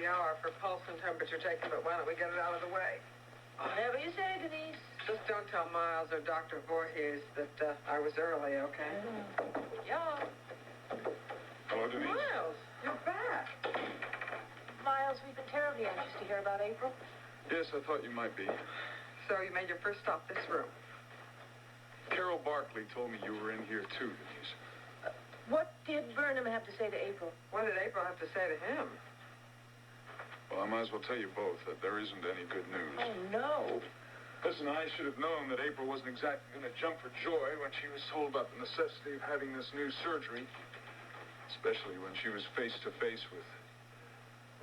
the hour for pulse and temperature taken, but why don't we get it out of the way? Whatever you say, Denise. Just don't tell Miles or Dr. Voorhees that I was early, okay? Yeah. Hello, Denise. Miles, you're back. Miles, we've been terribly anxious to hear about April. Yes, I thought you might be. So you made your first stop this room. Carol Barkley told me you were in here too, Denise. What did Burnham have to say to April? What did April have to say to him? Well, I might as well tell you both that there isn't any good news. Oh, no. Listen, I should have known that April wasn't exactly going to jump for joy when she was told about the necessity of having this new surgery, especially when she was face to face with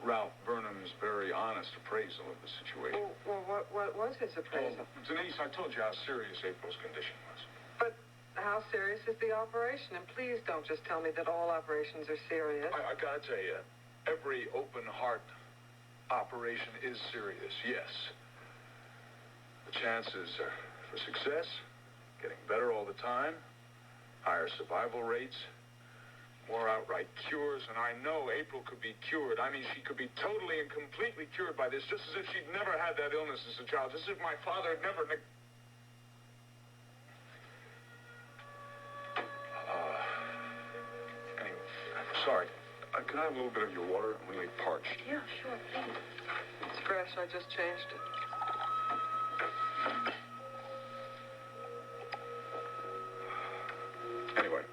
Ralph Burnham's very honest appraisal of the situation. Well, what was his appraisal? Well, Denise, I told you how serious April's condition was. But how serious is the operation? And please don't just tell me that all operations are serious. I gotta tell you, every open heart operation is serious, yes. The chances are for success, getting better all the time, higher survival rates, more outright cures, and I know April could be cured. I mean, she could be totally and completely cured by this, just as if she'd never had that illness as a child, just as if my father had never... Anyway, I'm sorry. Can I have a little bit of your water? I'm really parched. Yeah, sure, please. It's fresh. I just changed it. Anyway,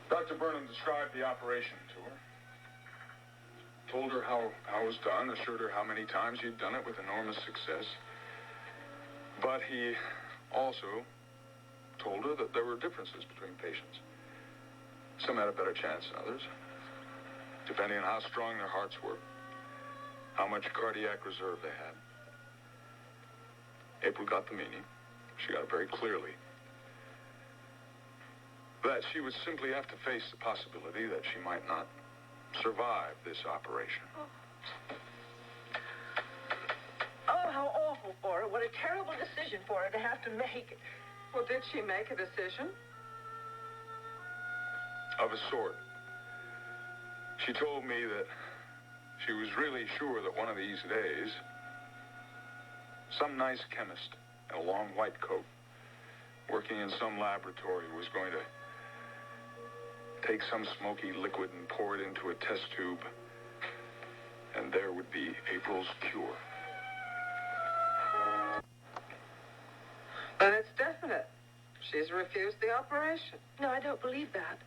Dr. Burnham described the operation to her. Told her how it was done, assured her how many times he'd done it with enormous success. But he also told her that there were differences between patients. Some had a better chance than others, depending on how strong their hearts were, how much cardiac reserve they had. April got the meaning. She got it very clearly. That she would simply have to face the possibility that she might not survive this operation. Oh, how awful for her. What a terrible decision for her to have to make. Well, did she make a decision? Of a sort. She told me that she was really sure that one of these days, some nice chemist in a long white coat, working in some laboratory, was going to take some smoky liquid and pour it into a test tube, and there would be April's cure. Then it's definite. She's refused the operation. No, I don't believe that.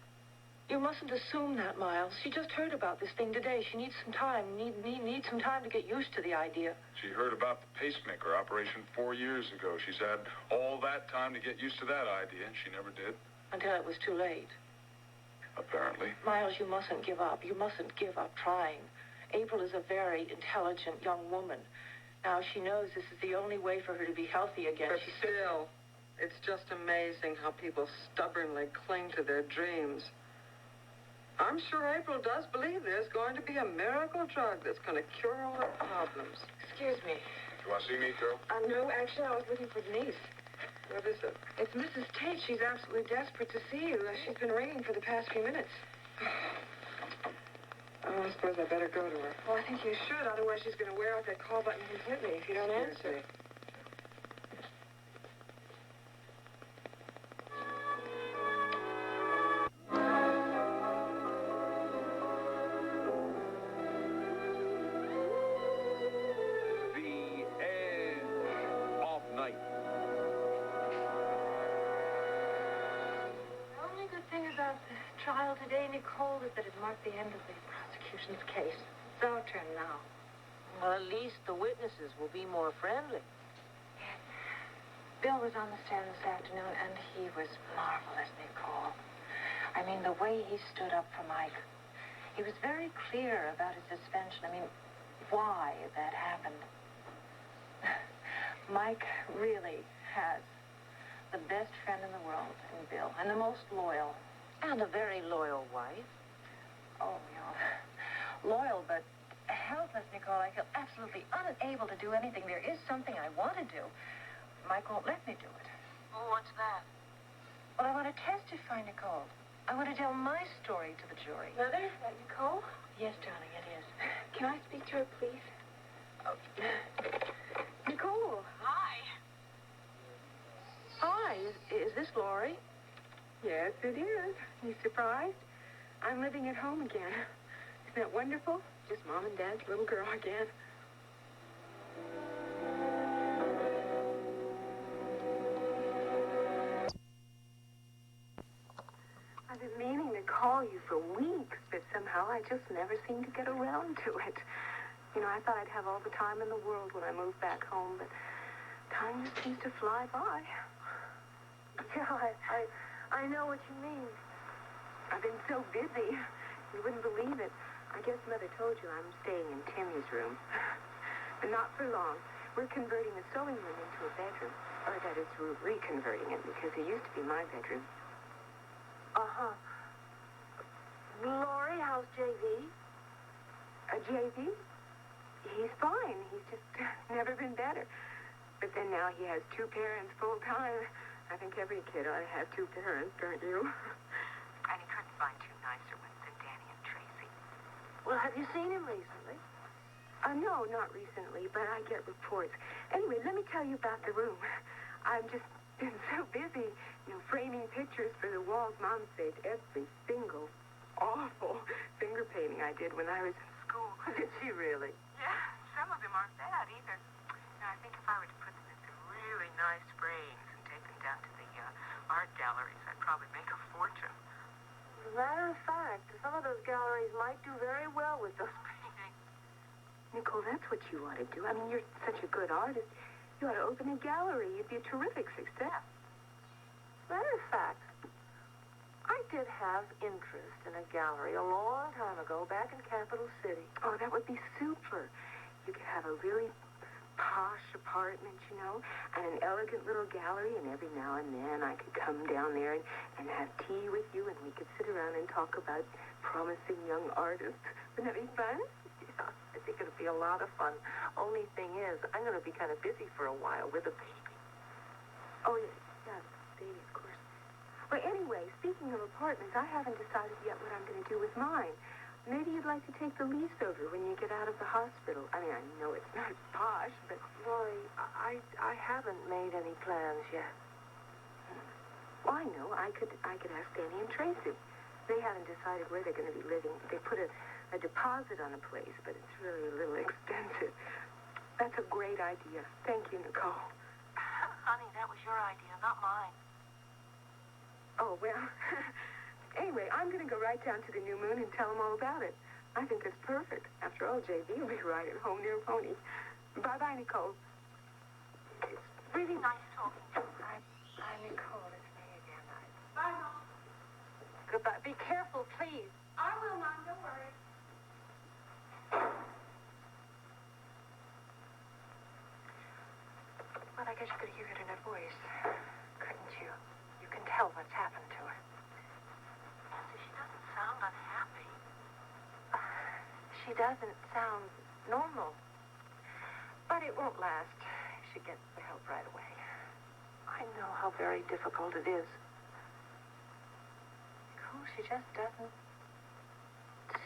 You mustn't assume that, Miles. She just heard about this thing today. She needs some time. Needs some time to get used to the idea. She heard about the pacemaker operation 4 years ago. She's had all that time to get used to that idea, and she never did. Until it was too late. Apparently. Miles, you mustn't give up. You mustn't give up trying. April is a very intelligent young woman. Now, she knows this is the only way for her to be healthy again. But still, it's just amazing how people stubbornly cling to their dreams. I'm sure April does believe there's going to be a miracle drug that's going to cure all her problems. Excuse me. Do you want to see me, Carol? No, actually, I was looking for Denise. What is it? It's Mrs. Tate. She's absolutely desperate to see you. She's been ringing for the past few minutes. Oh, I suppose I better go to her. Well, I think you should. Otherwise, she's going to wear out that call button completely if you don't answer. Trial today, Nicole, is that it marked the end of the prosecution's case. It's our turn now. Well, at least the witnesses will be more friendly. Yes. Bill was on the stand this afternoon, and he was marvelous, Nicole. I mean, the way he stood up for Mike. He was very clear about his suspension. I mean, why that happened. Mike really has the best friend in the world in Bill, and the most loyal. And a very loyal wife. Oh, loyal, but helpless, Nicole. I feel absolutely unable to do anything. There is something I want to do. Mike won't let me do it. Oh, what's that? Well, I want to testify, Nicole. I want to tell my story to the jury. Mother, is that Nicole? Yes, darling, it is. surprised? I'm living at home again. Isn't that wonderful? Just Mom and Dad's little girl again. I've been meaning to call you for weeks, but somehow I just never seem to get around to it. You know, I thought I'd have all the time in the world when I moved back home, but time just seems to fly by. Yeah, I know what you mean. I've been so busy. You wouldn't believe it. I guess Mother told you I'm staying in Timmy's room. But not for long. We're converting the sewing room into a bedroom. Or that is, we're reconverting it because it used to be my bedroom. Uh-huh. Lori, how's JV? JV? He's fine. He's just never been better. But then now he has two parents full time. I think every kid ought to have two parents, don't you? And he couldn't find two nicer ones than Danny and Tracy. Well, have you seen him recently? No, not recently, but I get reports. Anyway, let me tell you about the room. I've just been so busy, framing pictures for the walls. Mom saved every single awful finger painting I did when I was in school. Did she really? Yeah, some of them aren't bad either. I think if I were to put them in some really nice frames and take them down to the art galleries, I'd probably make a fortune. As a matter of fact, some of those galleries might do very well with those paintings. Nicole, that's what you ought to do. I mean, you're such a good artist. You ought to open a gallery. You'd be a terrific success. As a matter of fact, I did have interest in a gallery a long time ago back in Capital City. Oh, that would be super. You could have a really posh apartment, and an elegant little gallery, and every now and then I could come down there and have tea with you, and we could sit around and talk about promising young artists. Wouldn't that be fun? Yeah, I think it'll be a lot of fun. Only thing is, I'm going to be kind of busy for a while with a baby. Oh, yeah, baby, of course. Well, anyway, speaking of apartments, I haven't decided yet what I'm going to do with mine. Maybe you'd like to take the lease over when you get out of the hospital. I mean, I know it's not posh, but... Lori, I haven't made any plans yet. Well, I know. I could ask Danny and Tracy. They haven't decided where they're going to be living. They put a deposit on a place, but it's really a little expensive. That's a great idea. Thank you, Nicole. Honey, that was your idea, not mine. Oh, well... Anyway, I'm going to go right down to the New Moon and tell them all about it. I think it's perfect. After all, JV will be right at home near Pony. Bye-bye, Nicole. It's really nice talking to you. I'm Nicole. It's me again. Bye, Mom. Goodbye. Be careful, please. I will, Mom. Don't worry. Well, I guess you could hear it in her voice, couldn't you? You can tell what's happened to her. Sound unhappy. She doesn't sound normal. But it won't last. She gets the help right away. I know how very difficult it is. Nicole, she just doesn't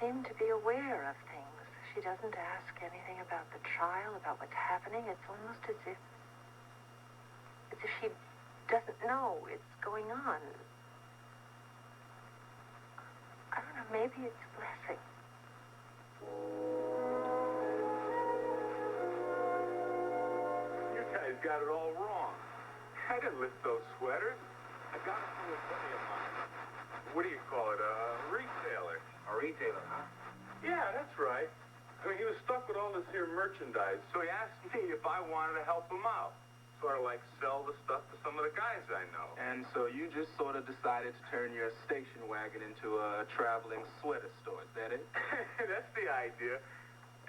seem to be aware of things. She doesn't ask anything about the trial, about what's happening. It's almost as if she doesn't know it's going on. I don't know, maybe it's a blessing. You guys got it all wrong. I didn't lift those sweaters. I got them from a buddy of mine. What do you call it? A retailer. A retailer, huh? Yeah, that's right. I mean, he was stuck with all this here merchandise, so he asked me if I wanted to help him out. Sort of like sell the stuff to some of the guys I know. And so you just sort of decided to turn your station wagon into a traveling sweater store, is that it? That's the idea.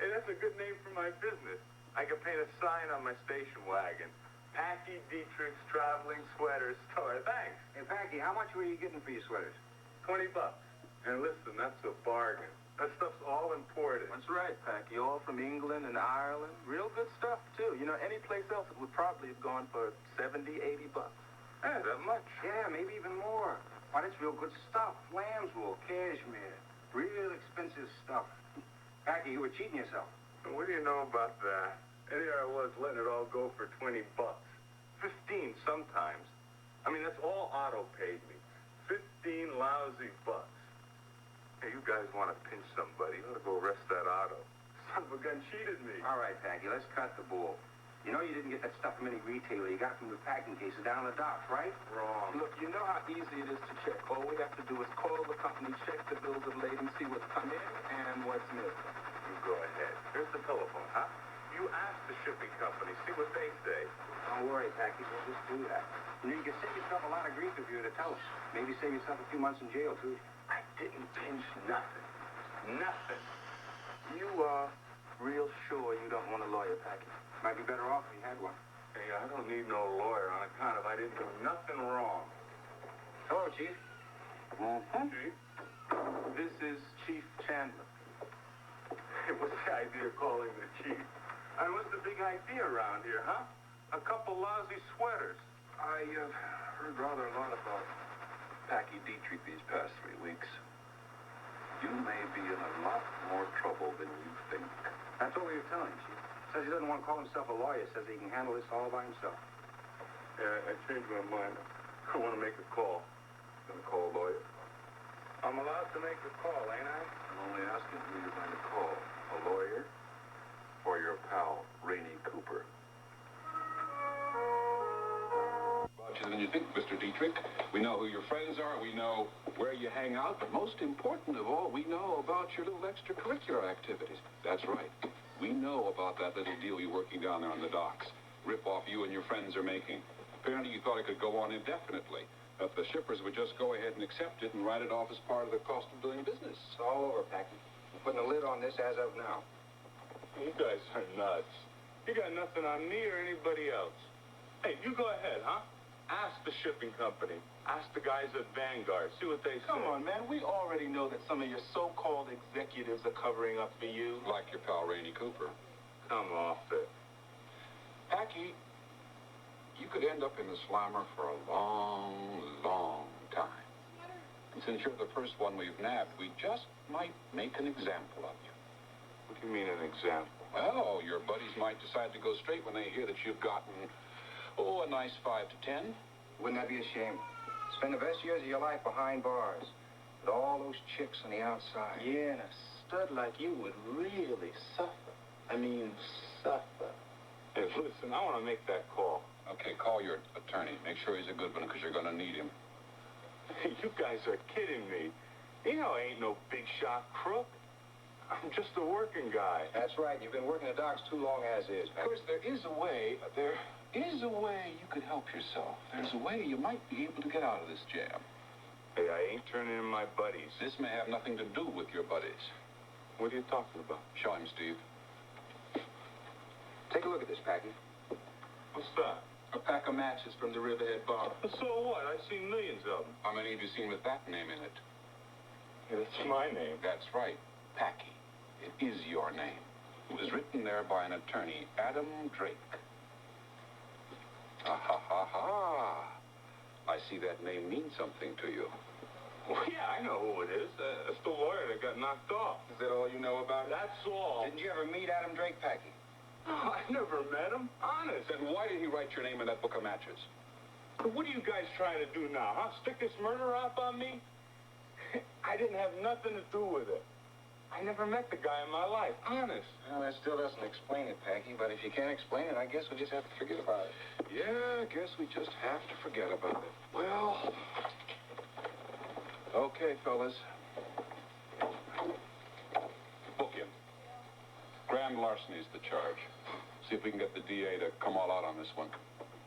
Hey, that's a good name for my business. I can paint a sign on my station wagon. Packy Dietrich's Traveling Sweater Store. Thanks. Hey, Packy, how much were you getting for your sweaters? $20. And listen, that's a bargain. That stuff's all imported. That's right, Packy. All from England and Ireland. Real good stuff, too. Any place else it would probably have gone for $70, $80. Yeah, that much? Yeah, maybe even more. Why, that's real good stuff. Lamb's wool, cashmere. Real expensive stuff. Packy, you were cheating yourself. What do you know about that? And here I was letting it all go for $20. 15 sometimes. I mean, that's all Otto paid me. 15 lousy bucks. Hey, you guys want to pinch somebody, you ought to go arrest that Otto. Son of a gun cheated me. All right, Packy, let's cut the bull. You know you didn't get that stuff from any retailer. You got it from the packing cases down on the docks, right? Wrong. Look, you know how easy it is to check. All we have to do is call the company, check the bills of lading, see what's come in and what's missing. You go ahead. Here's the telephone, huh? You ask the shipping company, see what they say. Don't worry, Packy, we'll just do that. You know, you can save yourself a lot of grief if you were to tell us. Maybe save yourself a few months in jail, too. I didn't pinch nothing. Nothing. You are real sure you don't want a lawyer, Packy? Might be better off if you had one. Hey, I don't need no lawyer on account of I didn't do nothing wrong. Hello, Chief. Chief? This is Chief Chandler. Hey, what's the idea of calling the chief? I mean, what's the big idea around here, huh? A couple lousy sweaters. I heard rather a lot about Packy Dietrich these past 3 weeks. You may be in a lot more trouble than you think. That's what we were telling you, Chief. Says he doesn't want to call himself a lawyer. Says he can handle this all by himself. Yeah, I changed my mind. I want to make a call. Gonna call a lawyer? I'm allowed to make a call, ain't I? I'm only asking who you're going to call. A lawyer or your pal, Rainey Cooper? About you than you think, Mr. Dietrich. We know who your friends are. We know where you hang out. But most important of all, we know about your little extracurricular activities. That's right. We know about that little deal you're working down there on the docks. Rip-off you and your friends are making. Apparently you thought it could go on indefinitely. That the shippers would just go ahead and accept it and write it off as part of the cost of doing business. It's all over, Packy. We're putting a lid on this as of now. You guys are nuts. You got nothing on me or anybody else. Hey, you go ahead, huh? Ask the shipping company. Ask the guys at Vanguard. See what they say. Come on, man. We already know that some of your so-called executives are covering up for you. Like your pal, Rainey Cooper. Come off it. Packy, you could end up in the slammer for a long, long time. And since you're the first one we've nabbed, we just might make an example of you. What do you mean an example? Well, your buddies might decide to go straight when they hear that you've gotten, a nice 5 to 10. Wouldn't that be a shame? Spend the best years of your life behind bars with all those chicks on the outside. Yeah, and a stud like you would really suffer. I mean, suffer. Hey, listen, I want to make that call. Okay, call your attorney. Make sure he's a good one, because you're going to need him. Hey, you guys are kidding me. You know I ain't no big shot crook. I'm just a working guy. That's right. You've been working the docks too long as is, Of Packy. course, there is a way you could help yourself. There's a way you might be able to get out of this jam. Hey, I ain't turning in my buddies. This may have nothing to do with your buddies. What are you talking about? Show him, Steve. Take a look at this, Packy. What's that? A pack of matches from the Riverhead Bar. So what? I've seen millions of them. How many have you seen with that name in it? Yeah, that's my name. That's right, Packy. It is your name. It was written there by an attorney, Adam Drake. Ha. I see that name means something to you. Well, yeah, I know who it is. That's the lawyer that got knocked off. Is that all you know about it? That's all. Didn't you ever meet Adam Drake, Packy? No, I never met him. Honest. Then why did he write your name in that book of matches? What are you guys trying to do now, huh? Stick this murder up on me? I didn't have nothing to do with it. I never met the guy in my life. Honest. Well, that still doesn't explain it, Packy, but if you can't explain it, I guess we'll just have to forget about it. Yeah, I guess we just have to forget about it. Well, okay, fellas. Book him. Grand larceny's the charge. See if we can get the DA to come all out on this one.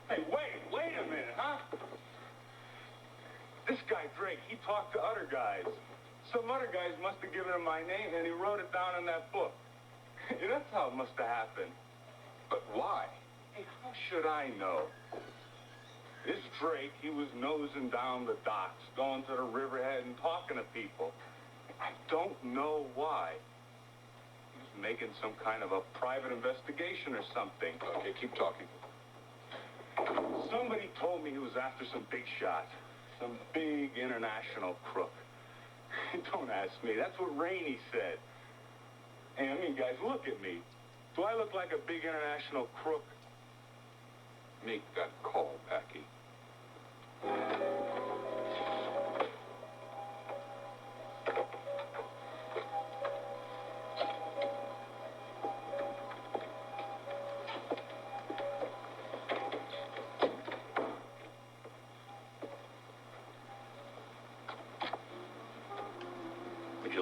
Hey, wait a minute, huh? This guy Drake, he talked to other guys. Some other guys must have given him my name, and he wrote it down in that book. That's how it must have happened. But why? Hey, how should I know? This Drake, he was nosing down the docks, going to the riverhead and talking to people. I don't know why. He was making some kind of a private investigation or something. Okay, keep talking. Somebody told me he was after some big shot, some big international crook. Don't ask me. That's what Rainey said. Hey, I mean, guys, look at me. Do I look like a big international crook? Make that call, Packy.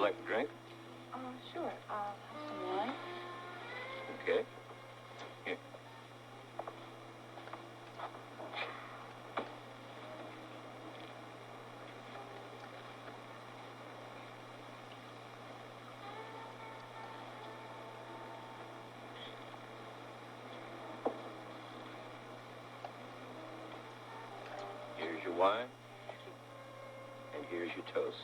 like a drink? Sure. Some wine? Okay. Here. Here's your wine. And here's your toast.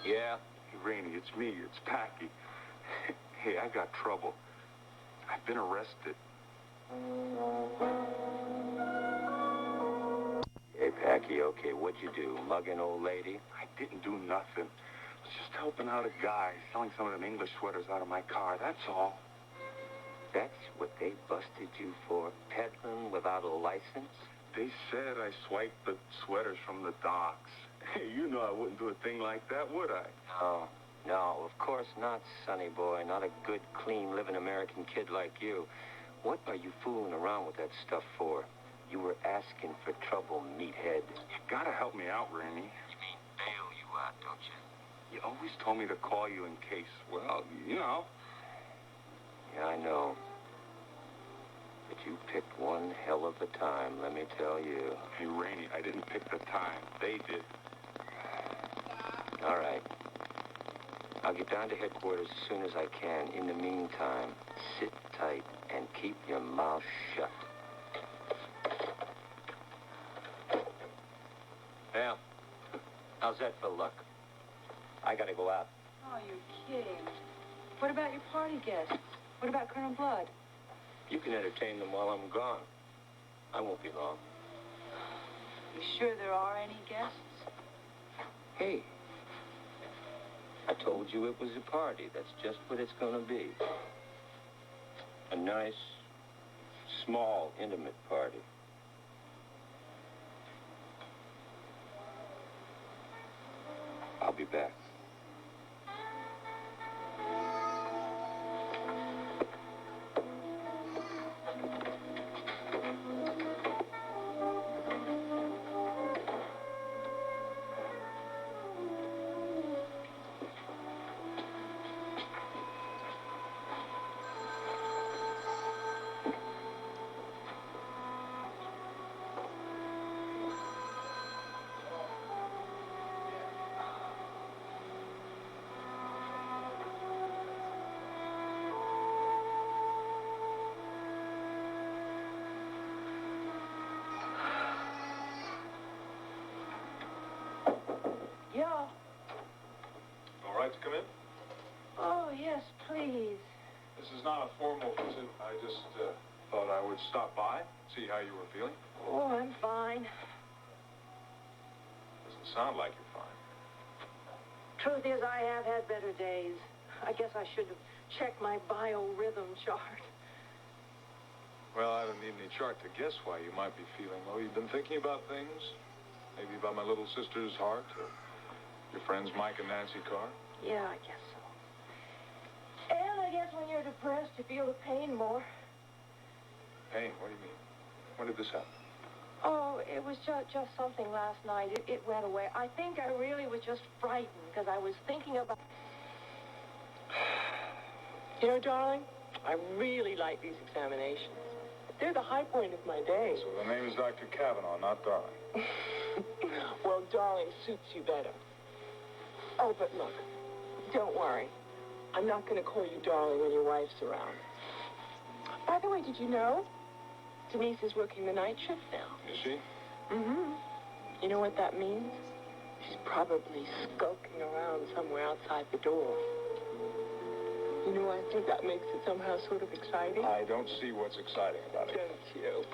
Yeah? Hey, Rainey, it's me. It's Packy. Hey, I got trouble. I've been arrested. Hey, Packy, okay, what'd you do? Mug an old lady? I didn't do nothing. I was just helping out a guy, selling some of them English sweaters out of my car, that's all. That's what they busted you for? Peddling without a license? They said I swiped the sweaters from the docks. Hey, you know I wouldn't do a thing like that, would I? No, of course not, sonny boy. Not a good, clean, living American kid like you. What are you fooling around with that stuff for? You were asking for trouble, meathead. You gotta help me out, Rainey. You mean bail you out, don't you? You always told me to call you in case, well, you know. Yeah, I know. But you picked one hell of a time, let me tell you. Hey, Rainey, I didn't pick the time. They did. All right. I'll get down to headquarters as soon as I can. In the meantime, sit tight and keep your mouth shut. Well, how's that for luck? I gotta go out. Oh, you're kidding. What about your party guests? What about Colonel Blood? You can entertain them while I'm gone. I won't be long. You sure there are any guests? Hey, I told you it was a party. That's just what it's gonna be. A nice, small, intimate party. I'll be back. Yeah. All right to come in? Oh, yes, please. This is not a formal visit. I just thought I would stop by, see how you were feeling. Oh, I'm fine. Doesn't sound like you're fine. Truth is, I have had better days. I guess I should have checked my biorhythm chart. Well, I don't need any chart to guess why you might be feeling low. You've been thinking about things? Maybe about my little sister's heart, or your friends Mike and Nancy Carr? Yeah, I guess so. And I guess when you're depressed, you feel the pain more. Pain? What do you mean? When did this happen? Oh, it was just something last night. It went away. I think I really was just frightened because I was thinking about... You know, darling, I really like these examinations. They're the high point of my day. So the name is Dr. Kavanaugh, not Darling. Well, darling suits you better. Oh, but look, don't worry. I'm not going to call you darling when your wife's around. By the way, did you know? Denise is working the night shift now. Is she? Mm-hmm. You know what that means? She's probably skulking around somewhere outside the door. You know, I think that makes it somehow sort of exciting. I don't see what's exciting about it. Don't you?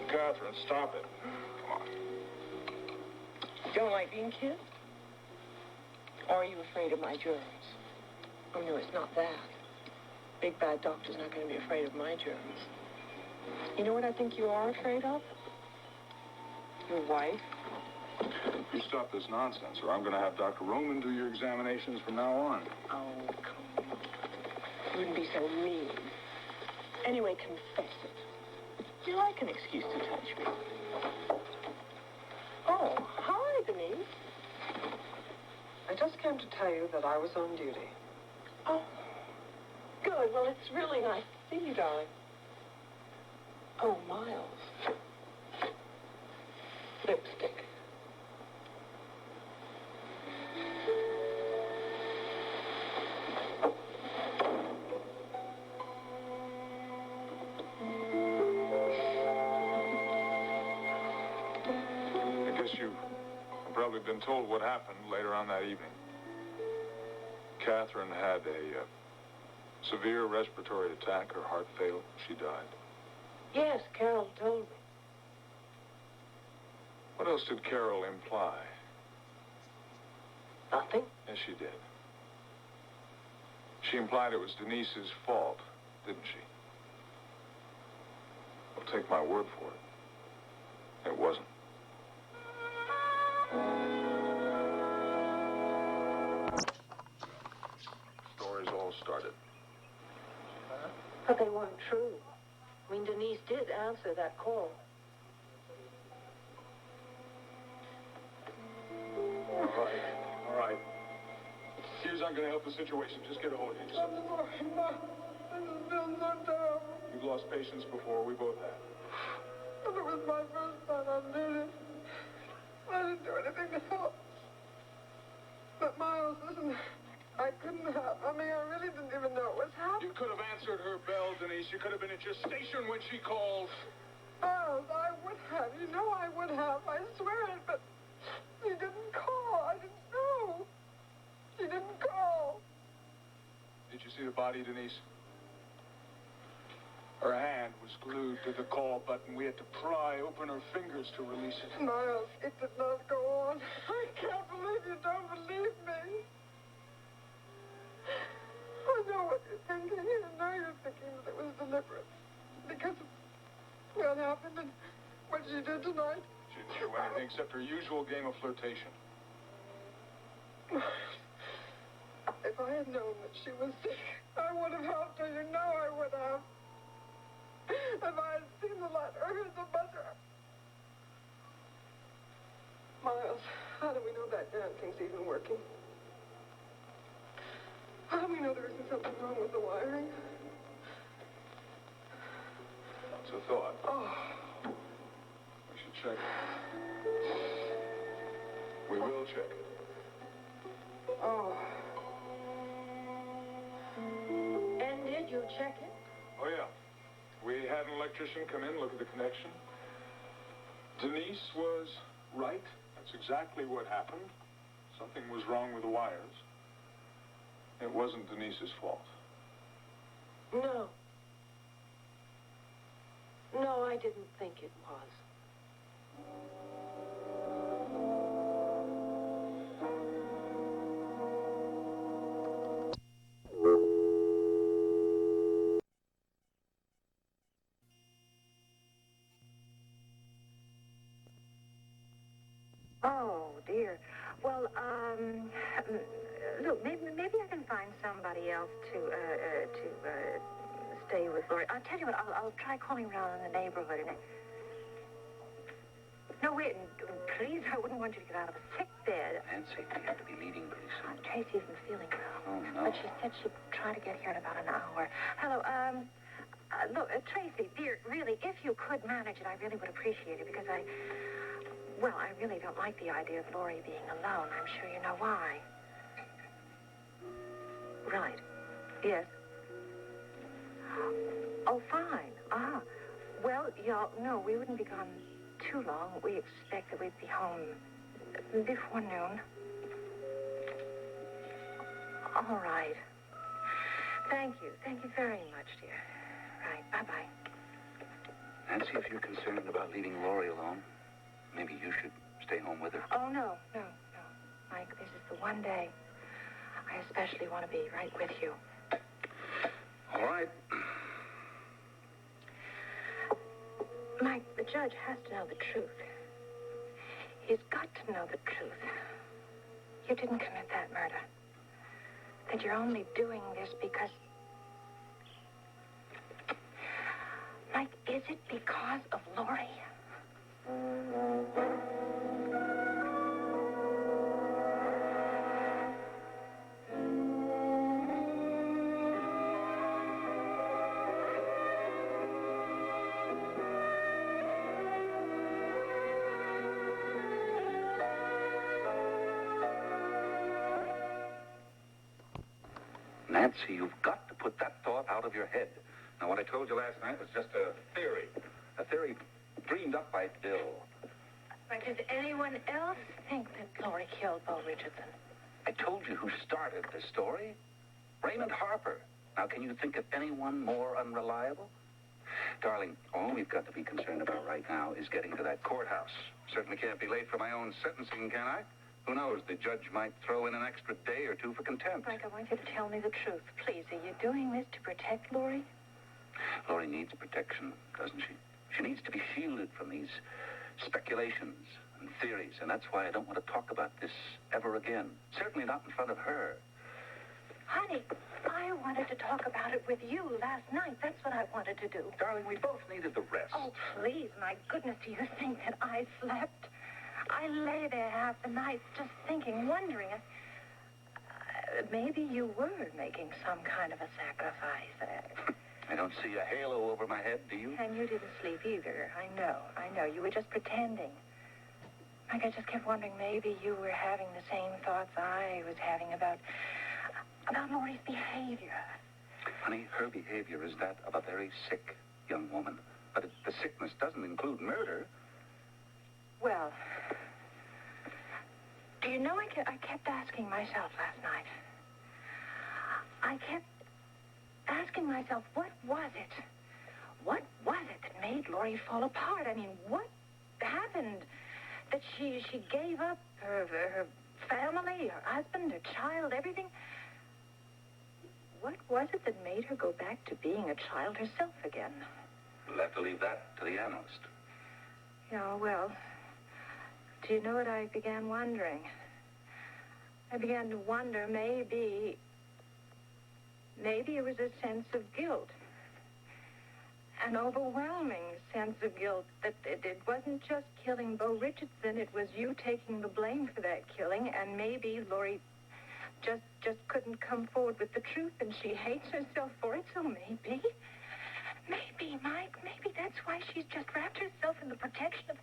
Catherine, stop it. Come on. Don't like being kissed? Or are you afraid of my germs? Oh, no, it's not that. Big bad doctor's not going to be afraid of my germs. You know what I think you are afraid of? Your wife. You stop this nonsense, or I'm going to have Dr. Roman do your examinations from now on. Oh, come on. You wouldn't be so mean. Anyway, confess it. You like an excuse to touch me. Oh, hi, Denise. I just came to tell you that I was on duty. Oh, good. Well, it's really nice to see you, darling. Oh, Miles. Lipstick. I guess you've probably been told what happened later on that evening. Catherine had a severe respiratory attack. Her heart failed. She died. Yes, Carol told me. What else did Carol imply? Nothing. Yes, she did. She implied it was Denise's fault, didn't she? Well, take my word for it. It wasn't. Stories all started. But they weren't true. I mean, Denise did answer that call. All right. Tears aren't going to help the situation. Just get a hold of yourself. I'm sorry, Mom. This has been so terrible. You've lost patience before. We both have. And it was my first time on duty. I didn't do anything to help. But Miles, listen, I couldn't have. I mean, I really didn't even know what was happening. You could have answered her bell, Denise. You could have been at your station when she called. Miles, I would have. You know I would have. I swear it, but she didn't call. I didn't know. She didn't call. Did you see the body, Denise? Her hand was glued to the call button. We had to pry open her fingers to release it. Miles, it did not go on. I can't believe you don't believe me. I know what you're thinking. I know you're thinking that it was deliberate. Because of what happened and what she did tonight. She didn't do anything except her usual game of flirtation. If I had known that she was sick, I would have helped her. You know I would have. If I had seen the light or heard the buzzer. Miles, how do we know that damn thing's even working? How do we know there isn't something wrong with the wiring? It's a thought. Oh. We should check it. We will check it. Oh. And did you check it? Oh, yeah. We had an electrician come in, look at the connection. Denise was right. That's exactly what happened. Something was wrong with the wires. It wasn't Denise's fault. No. No, I didn't think it was. Oh, dear. Well, look, maybe I can find somebody else to stay with Laurie. I'll tell you what, I'll try calling around in the neighborhood. And no, wait, please, I wouldn't want you to get out of a sick bed. Nancy, you have to be leaving pretty soon. Tracy isn't feeling well. Oh, no. But she said she'd try to get here in about an hour. Hello, look, Tracy, dear, really, if you could manage it, I really would appreciate it, because I really don't like the idea of Laurie being alone. I'm sure you know why. Right. Yes. Oh, fine. Ah. Well, y'all, no, we wouldn't be gone too long. We expect that we'd be home before noon. All right. Thank you. Thank you very much, dear. Right. Bye-bye. Nancy, if you're concerned about leaving Laurie alone, maybe you should stay home with her. Oh, no. Mike, this is the one day I especially want to be right with you. All right. Mike, the judge has to know the truth. He's got to know the truth. You didn't commit that murder. That you're only doing this because... Is it because of Lori? Nancy, you've got to put that thought out of your head. Now, what I told you last night was just a theory. A theory dreamed up by Bill. But does anyone else think that Lori killed Bo Richardson? I told you who started this story. Raymond Harper. Now, can you think of anyone more unreliable? Darling, all we've got to be concerned about right now is getting to that courthouse. Certainly can't be late for my own sentencing, can I? Who knows? The judge might throw in an extra day or two for contempt. Frank, I want you to tell me the truth. Please, are you doing this to protect Lori? Lori needs protection, doesn't she? She needs to be shielded from these speculations and theories, and that's why I don't want to talk about this ever again. Certainly not in front of her. Honey, I wanted to talk about it with you last night. That's what I wanted to do. Darling, we both needed the rest. Oh, please, my goodness, do you think that I slept? I lay there half the night just thinking, wondering. Maybe you were making some kind of a sacrifice. I don't see a halo over my head, do you? And you didn't sleep either. I know. You were just pretending. Like, I just kept wondering, maybe you were having the same thoughts I was having about Lori's behavior. Honey, her behavior is that of a very sick young woman. But the sickness doesn't include murder. Well, do you know, I kept asking myself last night. I kept asking myself, what was it? What was it that made Lori fall apart? I mean, what happened that she gave up her family, her husband, her child, everything? What was it that made her go back to being a child herself again? We'll have to leave that to the analyst. Yeah, well, do you know what I began wondering? I began to wonder, maybe it was a sense of guilt. An overwhelming sense of guilt that it wasn't just killing Bo Richardson, it was you taking the blame for that killing, and maybe Lori just couldn't come forward with the truth, and she hates herself for it, so maybe, Mike, maybe that's why she's just wrapped herself in the protection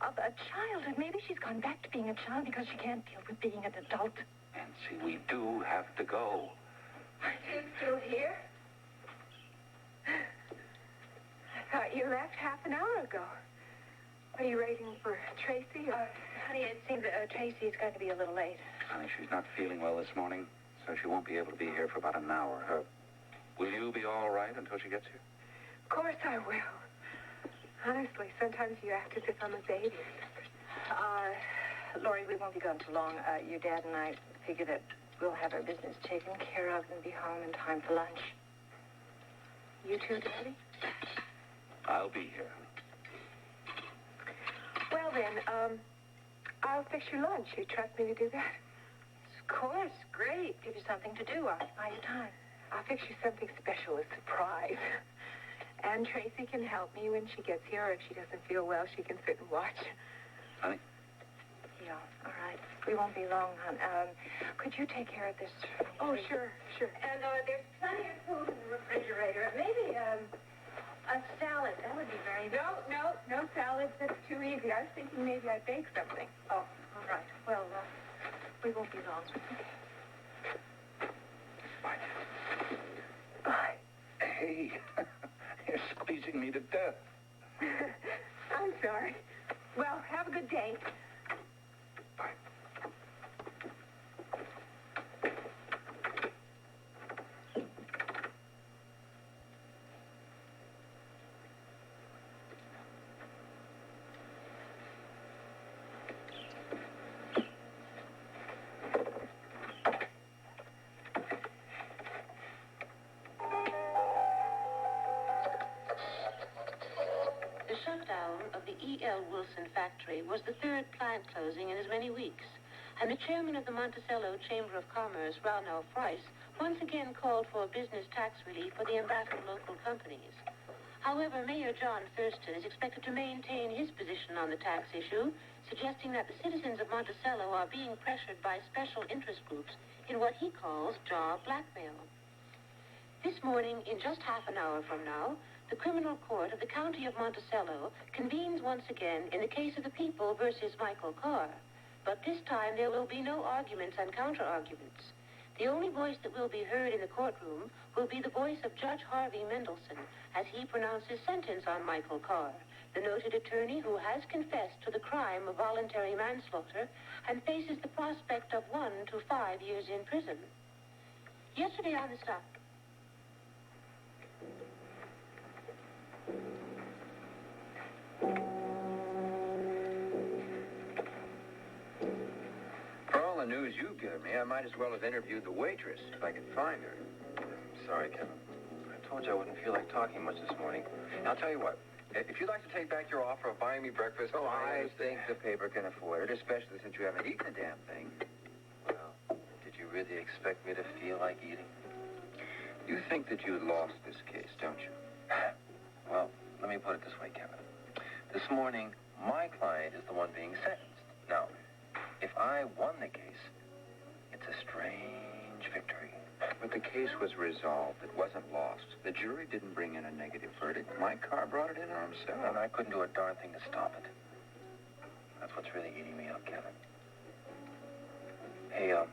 of a child, and maybe she's gone back to being a child because she can't deal with being an adult. Nancy, we do have to go. Are you still here? I thought you left half an hour ago. Are you waiting for Tracy? Honey, it seems that Tracy's going to be a little late. Honey, she's not feeling well this morning, so she won't be able to be here for about an hour. Will you be all right until she gets here? Of course I will. Honestly, sometimes you act as if I'm a baby. Lori, we won't be gone too long. Your dad and I figure that we'll have our business taken care of and be home in time for lunch. You too, Daddy? I'll be here. Well then, I'll fix your lunch. You trust me to do that? Of course. Great. Give you something to do. I'll buy you time. I'll fix you something special, a surprise. And Tracy can help me when she gets here, or if she doesn't feel well, she can sit and watch. Honey? Yeah, all right. We won't be long, hon. Could you take care of this? Oh, sure. And there's plenty of food in the refrigerator. Maybe a salad. That would be very nice. No salads. That's too easy. I was thinking maybe I'd bake something. Oh, all right. Well, we won't be long. Bye. Bye. Hey, you're squeezing me to death. I'm sorry. Well, have a good day. Bye. The shutdown of the E.L. Wilson factory was the third plant closing in as many weeks, and the chairman of the Monticello Chamber of Commerce, Randolph Price, once again called for business tax relief for the embattled local companies. However, Mayor John Thurston is expected to maintain his position on the tax issue, suggesting that the citizens of Monticello are being pressured by special interest groups in what he calls job blackmail. This morning, in just half an hour from now, the criminal court of the county of Monticello convenes once again in the case of the people versus Michael Carr. But this time there will be no arguments and counter-arguments. The only voice that will be heard in the courtroom will be the voice of Judge Harvey Mendelson as he pronounces sentence on Michael Carr, the noted attorney who has confessed to the crime of voluntary manslaughter and faces the prospect of 1 to 5 years in prison. Yesterday on the stop. For all the news you've given me, I might as well have interviewed the waitress if I could find her. Sorry, Kevin. I told you I wouldn't feel like talking much this morning. I'll tell you what. If you'd like to take back your offer of buying me breakfast... Oh, I think the paper can afford it, especially since you haven't eaten a damn thing. Well, did you really expect me to feel like eating? You think that you lost this case, don't you? Well, let me put it this way, Kevin. This morning, my client is the one being sentenced. Now, if I won the case, it's a strange victory. But the case was resolved. It wasn't lost. The jury didn't bring in a negative verdict. Mike Carr brought it in on himself. And I couldn't do a darn thing to stop it. That's what's really eating me up, Kevin. Hey, are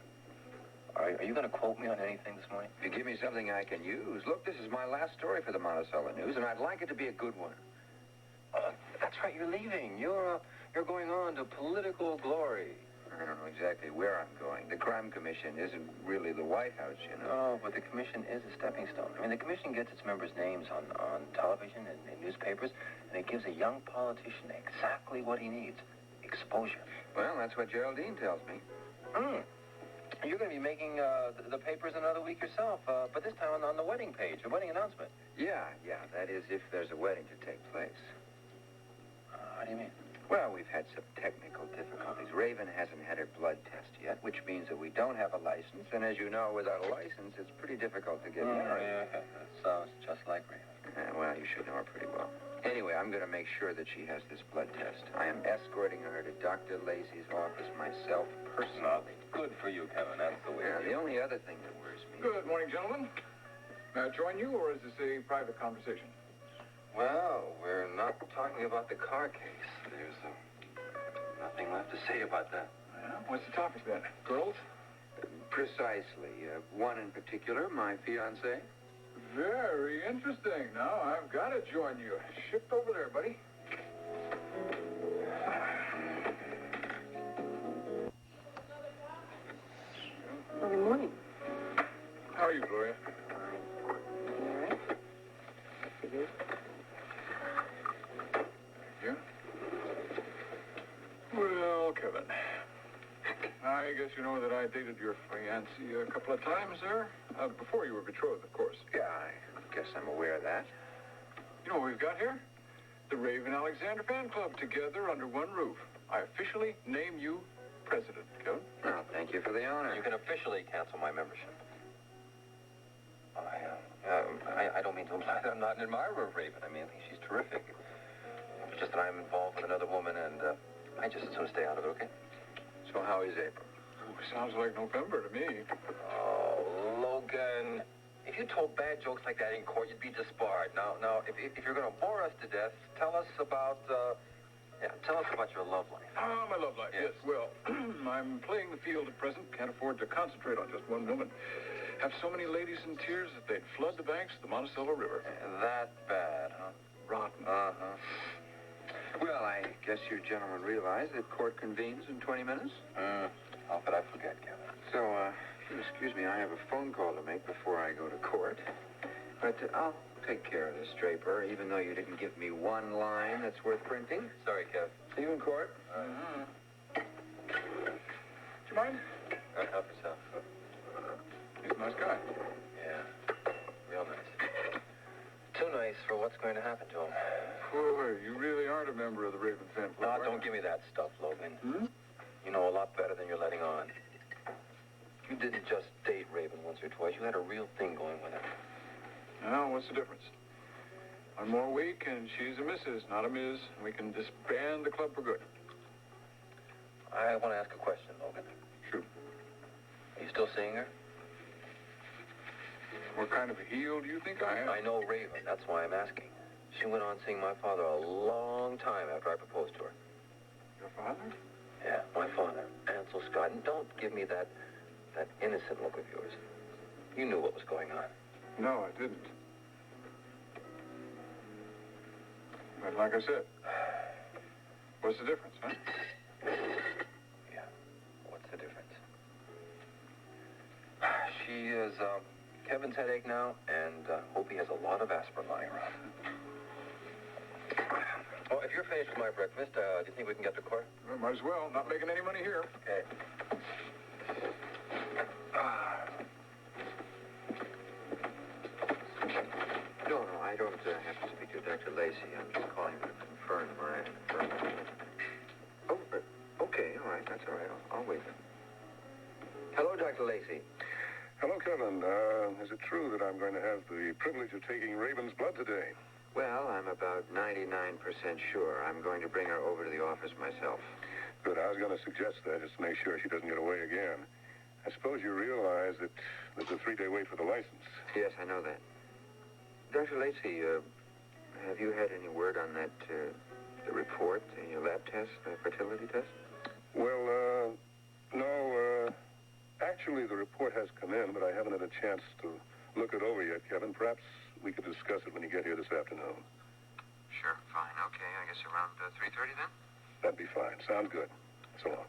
you going to quote me on anything this morning? If you give me something I can use. Look, this is my last story for the Monticello News, and I'd like it to be a good one. That's right, you're leaving. You're going on to political glory. I don't know exactly where I'm going. The Crime Commission isn't really the White House, you Oh, know. but the commission is a stepping stone. I mean, the commission gets its members' names on television and in newspapers, and it gives a young politician exactly what he needs. Exposure. Well, that's what Geraldine tells me. You're going to be making the papers another week yourself, but this time on the wedding page, a wedding announcement. Yeah. That is, if there's a wedding to take place. How do you mean? Well, we've had some technical difficulties. Raven hasn't had her blood test yet, which means that we don't have a license. And as you know, without a license, it's pretty difficult to get married. Yeah, that sounds just like Raven. Well, you should know her pretty well. Anyway, I'm going to make sure that she has this blood test. I am escorting her to Dr. Lacey's office myself personally. Good for you, Kevin. That's the way. Yeah, the only other thing that worries me... Good morning, gentlemen. May I join you, or is this a private conversation? Well, we're not talking about the Carr case. There's nothing left to say about that. Yeah? What's the topic, then? Girls? Precisely. One in particular, my fiancée. Very interesting. Now, I've got to join you. Shift over there, buddy. Well, good morning. How are you, Gloria? All right. You good? Yeah? Well, Kevin, I guess you know that I dated your fiancée a couple of times there. Before you were betrothed, of course. Yeah, I guess I'm aware of that. You know what we've got here? The Raven Alexander Fan Club together under one roof. I officially name you president, Kevin. Well, thank you for the honor. You can officially cancel my membership. I don't mean to imply that I'm not an admirer of Raven. I mean, I think she's terrific. It's just that I'm involved with another woman, and I just as soon stay out of it, okay? So how is April? Sounds like November to me. Oh, Logan. If you told bad jokes like that in court, you'd be disbarred. Now, if you're going to bore us to death, tell us about your love life. Ah, my love life, yes. Well, I'm playing the field at present. Can't afford to concentrate on just one woman. Have so many ladies in tears that they'd flood the banks of the Monticello River. That bad, huh? Rotten. Uh-huh. Well, I guess you gentlemen realize that court convenes in 20 minutes? How could I forget, Kevin? So, if you excuse me, I have a phone call to make before I go to court. But I'll take care of this, Draper, even though you didn't give me one line that's worth printing. Sorry, Kev. See you in court. Do you mind? Help yourself. He's a nice guy. Yeah, real nice. Too nice for what's going to happen to him. Boy, you really aren't a member of the Raven Fan Club. No, don't give me that stuff, Logan. Hmm? You know a lot better than you're letting on. You didn't just date Raven once or twice. You had a real thing going with her. Now, what's the difference? One more week, and she's a Mrs., not a Ms. We can disband the club for good. I want to ask a question, Logan. Shoot. Are you still seeing her? What kind of a heel do you think I am? I know Raven. That's why I'm asking. She went on seeing my father a long time after I proposed to her. Your father? Yeah, my father, Ansel Scott. And don't give me that innocent look of yours. You knew what was going on. No, I didn't. But like I said, what's the difference, huh? Yeah, what's the difference? She is Kevin's headache now, and hope he has a lot of aspirin lying around. Oh, if you're finished with my breakfast, do you think we can get to court? Well, might as well. Not making any money here. Okay. No, I don't have to speak to Dr. Lacey. I'm just calling to confirm my... Oh, okay, all right. That's all right. I'll wait then. Hello, Dr. Lacey. Hello, Kevin. Is it true that I'm going to have the privilege of taking Raven's blood today? Well, I'm about 99% sure. I'm going to bring her over to the office myself. Good. I was going to suggest that just to make sure she doesn't get away again. I suppose you realize that there's a 3-day wait for the license. Yes, I know that. Dr. Lacey, have you had any word on that, the report, the lab test, the fertility test? Well, no, actually the report has come in, but I haven't had a chance to look it over yet, Kevin. Perhaps we could discuss it when you get here this afternoon. Sure, fine. Okay, I guess around 3:30 then? That'd be fine. Sounds good. So long.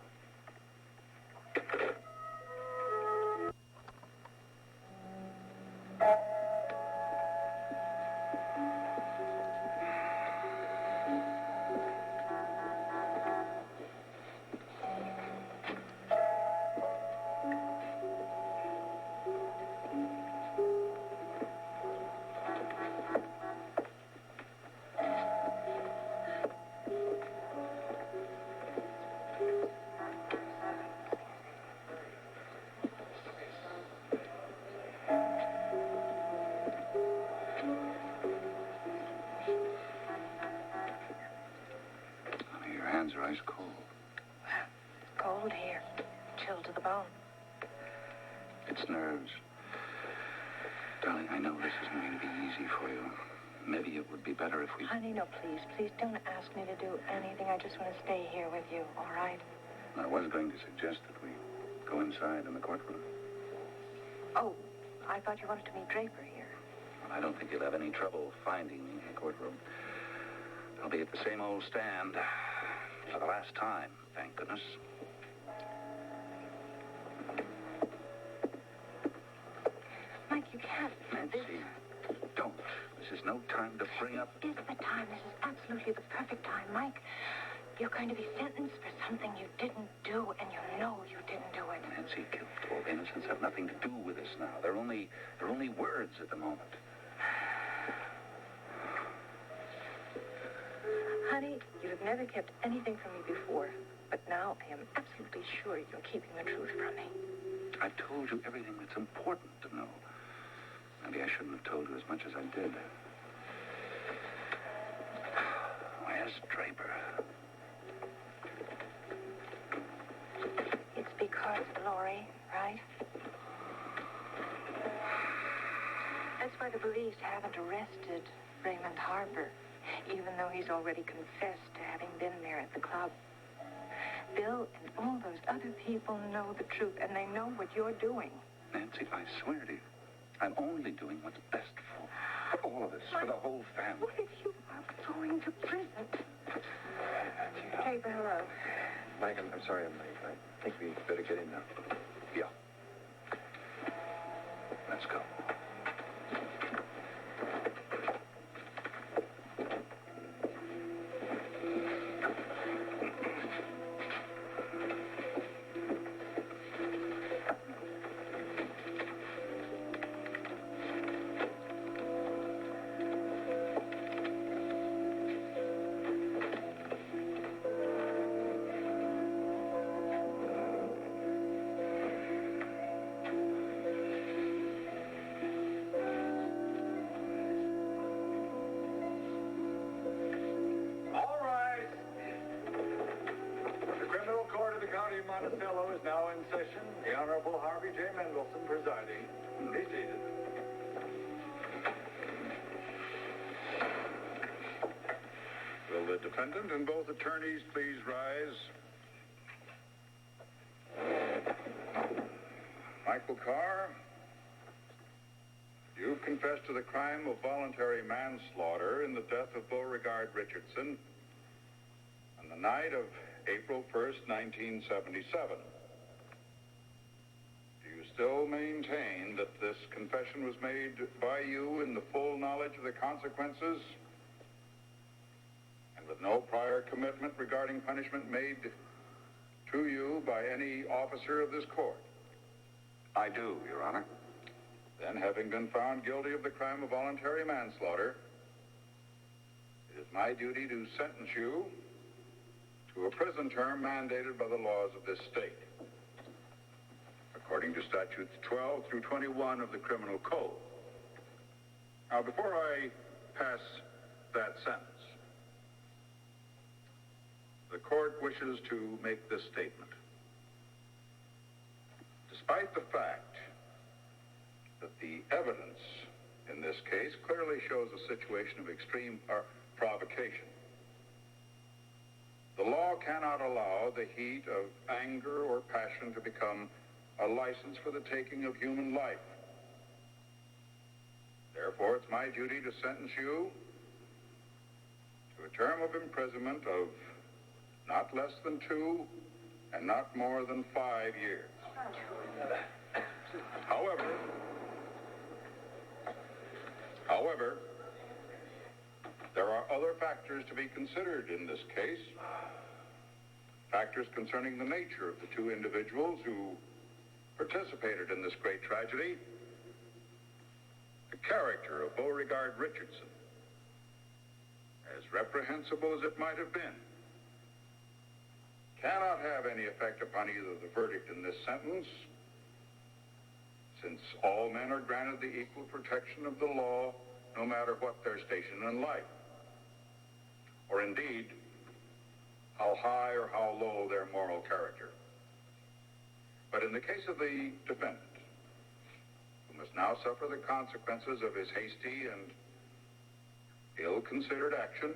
Your hands are ice cold. Cold here. Chilled to the bone. It's nerves. Darling, I know this isn't going to be easy for you. Maybe it would be better if we... Honey, no, please. Please don't ask me to do anything. I just want to stay here with you, all right? I was going to suggest that we go inside in the courtroom. Oh, I thought you wanted to meet Draper here. Well, I don't think you'll have any trouble finding me in the courtroom. I'll be at the same old stand for the last time, thank goodness. Mike, you can't. Nancy, don't. This is no time to bring up... This is the time. This is absolutely the perfect time. Mike, you're going to be sentenced for something you didn't do, and you know you didn't do it. Nancy, guilt or innocence have nothing to do with this now. They're only words at the moment. Honey, you have never kept anything from me before, but now I am absolutely sure you're keeping the truth from me. I've told you everything that's important to know. Maybe I shouldn't have told you as much as I did. Where's Draper? It's because of Lori, right? That's why the police haven't arrested Raymond Harper, even though he's already confessed to having been there at the club. Bill and all those other people know the truth, and they know what you're doing. Nancy, I swear to you, I'm only doing what's best for all of us, for the whole family. What if you are going to prison? Draper, hello. Mike, I'm sorry I'm late. I think we better get in now. Yeah. Let's go. Monticello is now in session. The Honorable Harvey J. Mendelson presiding. Be seated. Will the defendant and both attorneys please rise? Michael Carr, you've confessed to the crime of voluntary manslaughter in the death of Beauregard Richardson on the night of April 1st, 1977. Do you still maintain that this confession was made by you in the full knowledge of the consequences and with no prior commitment regarding punishment made to you by any officer of this court? I do, Your Honor. Then, having been found guilty of the crime of voluntary manslaughter, it is my duty to sentence you to a prison term mandated by the laws of this state, according to statutes 12 through 21 of the Criminal Code. Now, before I pass that sentence, the court wishes to make this statement. Despite the fact that the evidence in this case clearly shows a situation of extreme provocation, the law cannot allow the heat of anger or passion to become a license for the taking of human life. Therefore, it's my duty to sentence you to a term of imprisonment of not less than 2 and not more than 5 years. However, there are other factors to be considered in this case. Factors concerning the nature of the 2 individuals who participated in this great tragedy. The character of Beauregard Richardson, as reprehensible as it might have been, cannot have any effect upon either the verdict in this sentence, since all men are granted the equal protection of the law, no matter what their station in life, or indeed, how high or how low their moral character. But in the case of the defendant, who must now suffer the consequences of his hasty and ill-considered action,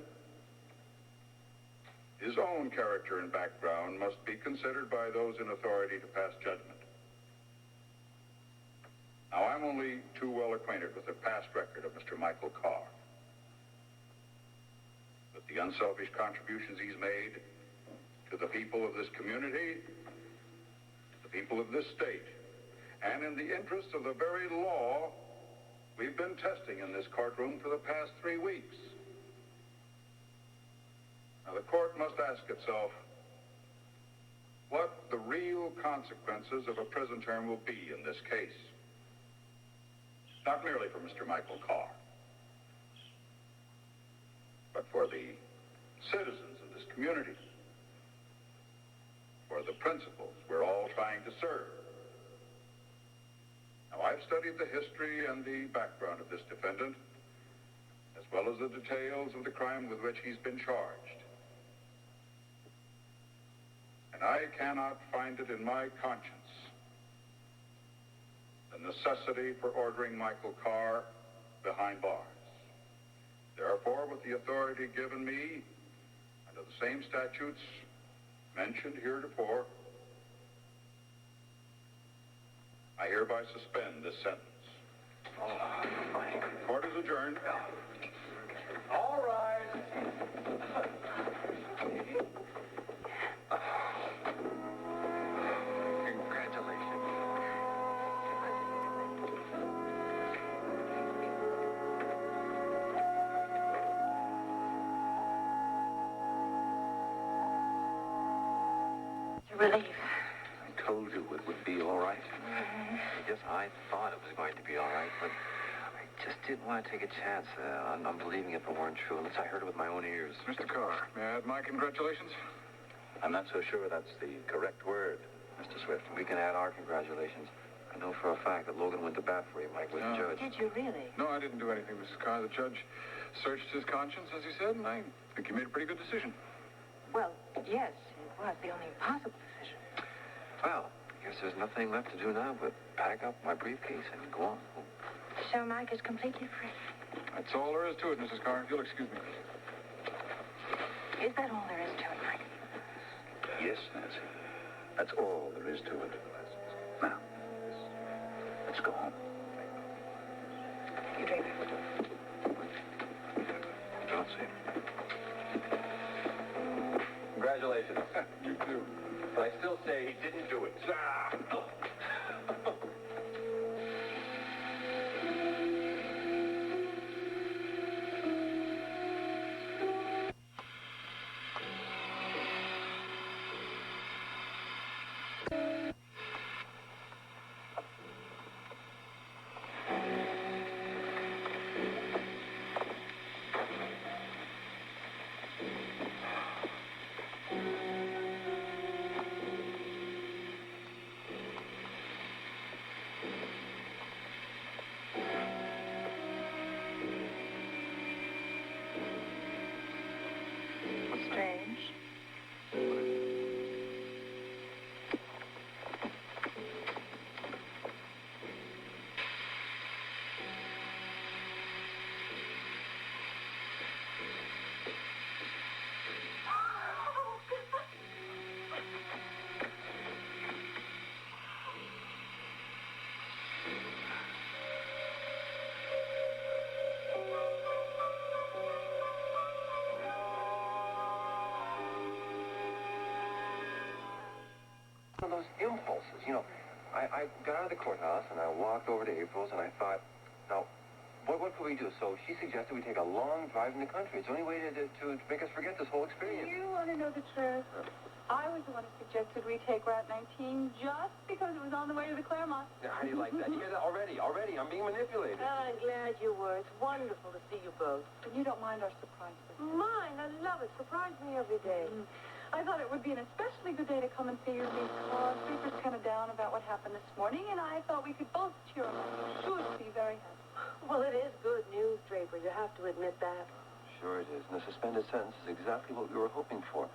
his own character and background must be considered by those in authority to pass judgment. Now, I'm only too well acquainted with the past record of Mr. Michael Carr, with the unselfish contributions he's made to the people of this community, the people of this state, and in the interest of the very law we've been testing in this courtroom for the past 3 weeks. Now, the court must ask itself what the real consequences of a prison term will be in this case. Not merely for Mr. Michael Carr, but for the citizens of this community, for the principles we're all trying to serve. Now, I've studied the history and the background of this defendant, as well as the details of the crime with which he's been charged. And I cannot find it in my conscience the necessity for ordering Michael Carr behind bars. Therefore, with the authority given me under the same statutes mentioned heretofore, I hereby suspend this sentence. Court is adjourned. All rise. Relief. I told you it would be all right. Yes, I thought it was going to be all right, but I just didn't want to take a chance on believing if it weren't true, unless I heard it with my own ears. Mr. Carr, may I add my congratulations? I'm not so sure that's the correct word, Mr. Swift. We can add our congratulations. I know for a fact that Logan went to bat for you, Mike, with the judge. Did you really? No, I didn't do anything, Mrs. Carr. The judge searched his conscience, as he said, and I think he made a pretty good decision. Well, yes, it was the only possible decision. Well, I guess there's nothing left to do now but pack up my briefcase and go on home. So Mike is completely free. That's all there is to it, Mrs. Carr. If you'll excuse me. Is that all there is to it, Mike? Yes, Nancy. That's all there is to it. Now, let's go home. You Draper. Don't say. Congratulations. You too. But I still say he didn't do it. Strange. One of those impulses, you know. I got out of the courthouse and I walked over to April's and I thought, now, what could we do? So she suggested we take a long drive in the country. It's the only way to make us forget this whole experience. You want to know the truth? I was the one who suggested we take Route 19 just because it was on the way to the Claremont. How do you like that? You hear that already? Already, I'm being manipulated. I'm glad you were. It's wonderful to see you both. And you don't mind our surprise visit. Mine, I love it. Surprise me every day. I thought it would be an especially good day to come and see you because Draper's kind of down about what happened this morning, and I thought we could both cheer him up. He should be very happy. Well, it is good news, Draper. You have to admit that. Sure it is. And the suspended sentence is exactly what we were hoping for.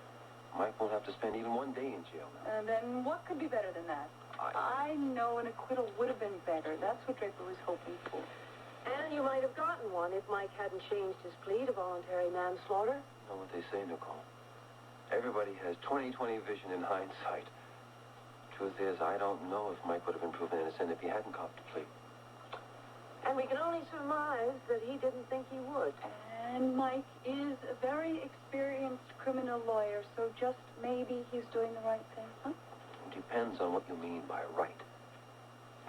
Mike won't have to spend even one day in jail now. And then what could be better than that? I know an acquittal would have been better. That's what Draper was hoping for. And you might have gotten one if Mike hadn't changed his plea to voluntary manslaughter. You know what they say, Nicole? Everybody has 20/20 vision in hindsight. Truth is, I don't know if Mike would have been proven innocent if he hadn't copped a plea. And we can only surmise that he didn't think he would. And Mike is a very experienced criminal lawyer, so just maybe he's doing the right thing, huh? It depends on what you mean by right.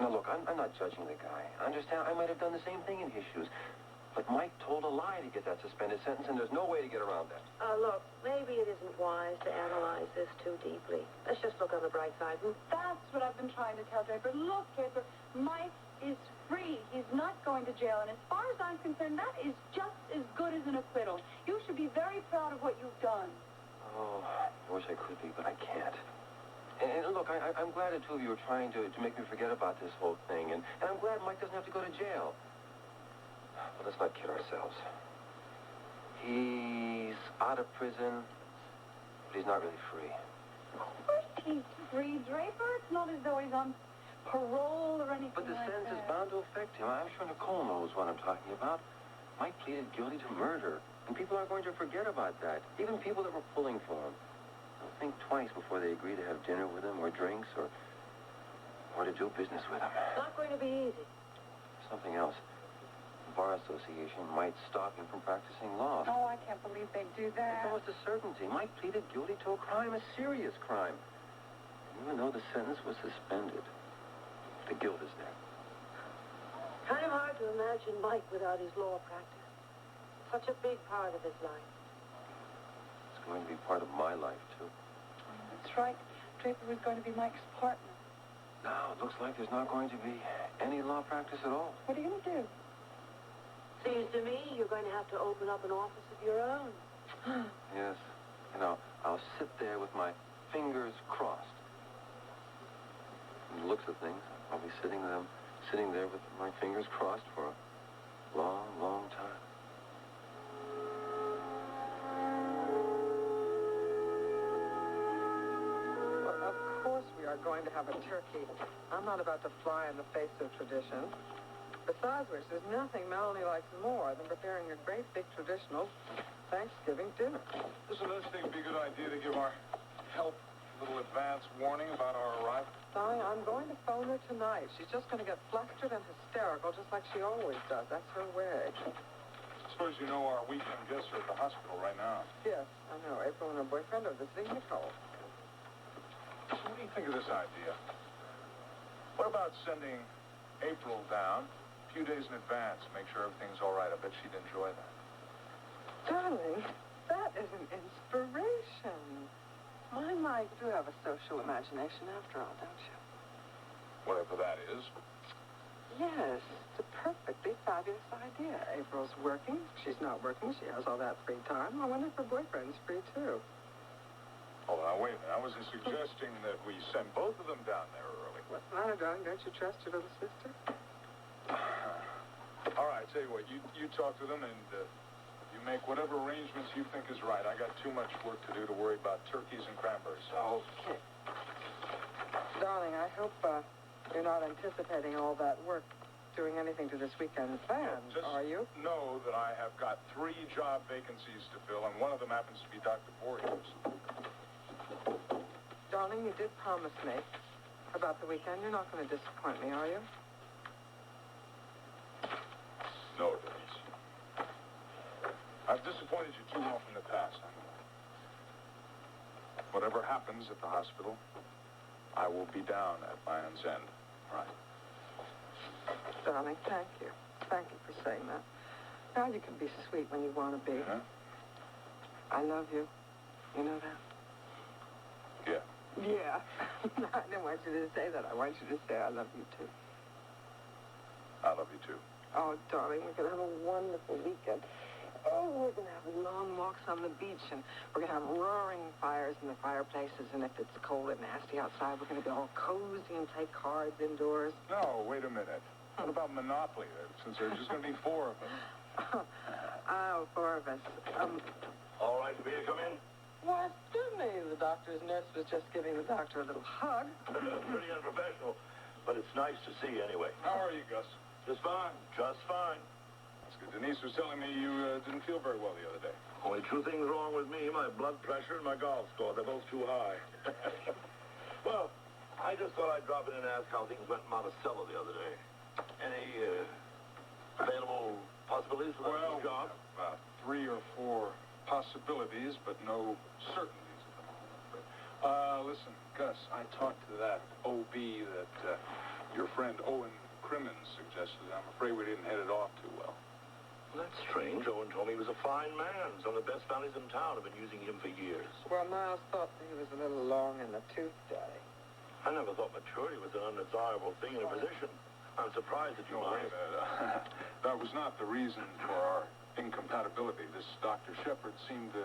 Now, look, I'm not judging the guy. I understand I might have done the same thing in his shoes. But Mike told a lie to get that suspended sentence, and there's no way to get around that. Look, maybe it isn't wise to analyze this too deeply. Let's just look on the bright side. That's what I've been trying to tell Draper. Look, Draper, Mike is free. He's not going to jail. And as far as I'm concerned, that is just as good as an acquittal. You should be very proud of what you've done. Oh, I wish I could be, but I can't. And look, I'm glad the two of you are trying to make me forget about this whole thing. And I'm glad Mike doesn't have to go to jail. But let's not kid ourselves. He's out of prison, but he's not really free. Of course he's free, Draper. It's not as though he's on parole or anything But the like sentence is that. bound to affect him. I'm sure Nicole knows what I'm talking about. Mike pleaded guilty to murder, and people aren't going to forget about that. Even people that were pulling for him. They'll think twice before they agree to have dinner with him or drinks or to do business with him. It's not going to be easy. Something else. The Bar Association might stop him from practicing law. Oh, I can't believe they'd do that. It's almost a certainty. Mike pleaded guilty to a crime, a serious crime. And even though the sentence was suspended, the guilt is there. Kind of hard to imagine Mike without his law practice. Such a big part of his life. It's going to be part of my life, too. That's right. Draper was going to be Mike's partner. Now, it looks like there's not going to be any law practice at all. What are you going to do? Seems to me you're going to have to open up an office of your own. Yes. And I'll sit there with my fingers crossed. From the looks of things, I'll be sitting there with my fingers crossed for a long, long time. Well, of course we are going to have a turkey. I'm not about to fly in the face of tradition. Besides which, there's nothing Melanie likes more than preparing a great big traditional Thanksgiving dinner. Listen, let's think it'd be a good idea to give our help a little advance warning about our arrival. Darling, I'm going to phone her tonight. She's just going to get flustered and hysterical, just like she always does. That's her way. I suppose you know our weekend guests are at the hospital right now. Yes, I know. April and her boyfriend are visiting Nicole. What do you think of this idea? What about sending April down a few days in advance, make sure everything's all right? I bet she'd enjoy that. Darling, that is an inspiration. My Mike, do have a social imagination after all, don't you? Whatever that is. Yes, it's a perfectly fabulous idea. April's working. She's not working. She has all that free time. I wonder if her boyfriend's free, too. Oh, now, wait a minute. I wasn't suggesting that we send both of them down there early. What's the matter, darling? Don't you trust your little sister? All right, tell you what. You talk to them, and you make whatever arrangements you think is right. I got too much work to do to worry about turkeys and cranberries. Okay. Darling, I hope you're not anticipating all that work doing anything to this weekend plans, are you? Know that I have got 3 job vacancies to fill, and one of them happens to be Dr. Voorhees. Darling, you did promise me about the weekend. You're not going to disappoint me, are you? No, Denise. I've disappointed you too often in the past. Whatever happens at the hospital, I will be down at Lion's End. Right. Darling, thank you. Thank you for saying that. Now you can be sweet when you want to be. Huh? I love you. You know that? Yeah. Yeah. I don't want you to say that. I want you to say I love you, too. I love you, too. Oh, darling, we're going to have a wonderful weekend. Oh, we're going to have long walks on the beach, and we're going to have roaring fires in the fireplaces, and if it's cold and nasty outside, we're going to be all cozy and play cards indoors. No, wait a minute. What about Monopoly, since there's just going to be 4 of us? Oh, 4 of us. All right for me to come in? Why, certainly. The doctor's nurse was just giving the doctor a little hug. Pretty unprofessional, but it's nice to see you anyway. How are you, Gus? Just fine. Just fine. That's good. Denise was telling me you didn't feel very well the other day. Only 2 things wrong with me, my blood pressure and my golf score. They're both too high. Well, I just thought I'd drop in and ask how things went in Monticello the other day. Any available possibilities for that job? About 3 or 4 possibilities, but no certainties at the moment. Listen, Gus, I talked to that OB that your friend Owen Crimmins suggested. I'm afraid we didn't head it off too well. That's strange. Owen told me he was a fine man. Some of the best families in town have been using him for years. Well, Miles thought that he was a little long in the tooth, Daddy. I never thought maturity was an undesirable thing in a position. I'm surprised that you mind. That was not the reason for our incompatibility. This Dr. Shepard seemed to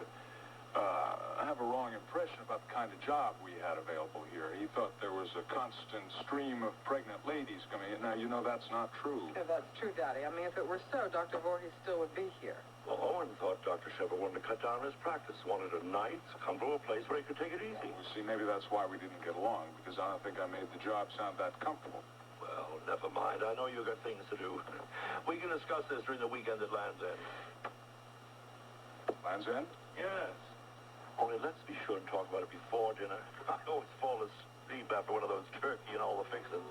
have a wrong impression about the kind of job we had available here. He thought there was a constant stream of pregnant ladies coming in. Now, you know that's not true. Yeah, that's true, Daddy. I mean, if it were so, Dr. Voorhees still would be here. Well, Owen thought Dr. Shepard wanted to cut down his practice, wanted a nice, comfortable place where he could take it easy. Well, see, maybe that's why we didn't get along, because I don't think I made the job sound that comfortable. Well, never mind. I know you've got things to do. We can discuss this during the weekend at Land's End. Land's End? Yes. Only let's be sure and talk about it before dinner. I always fall asleep after one of those turkey and all the fixings.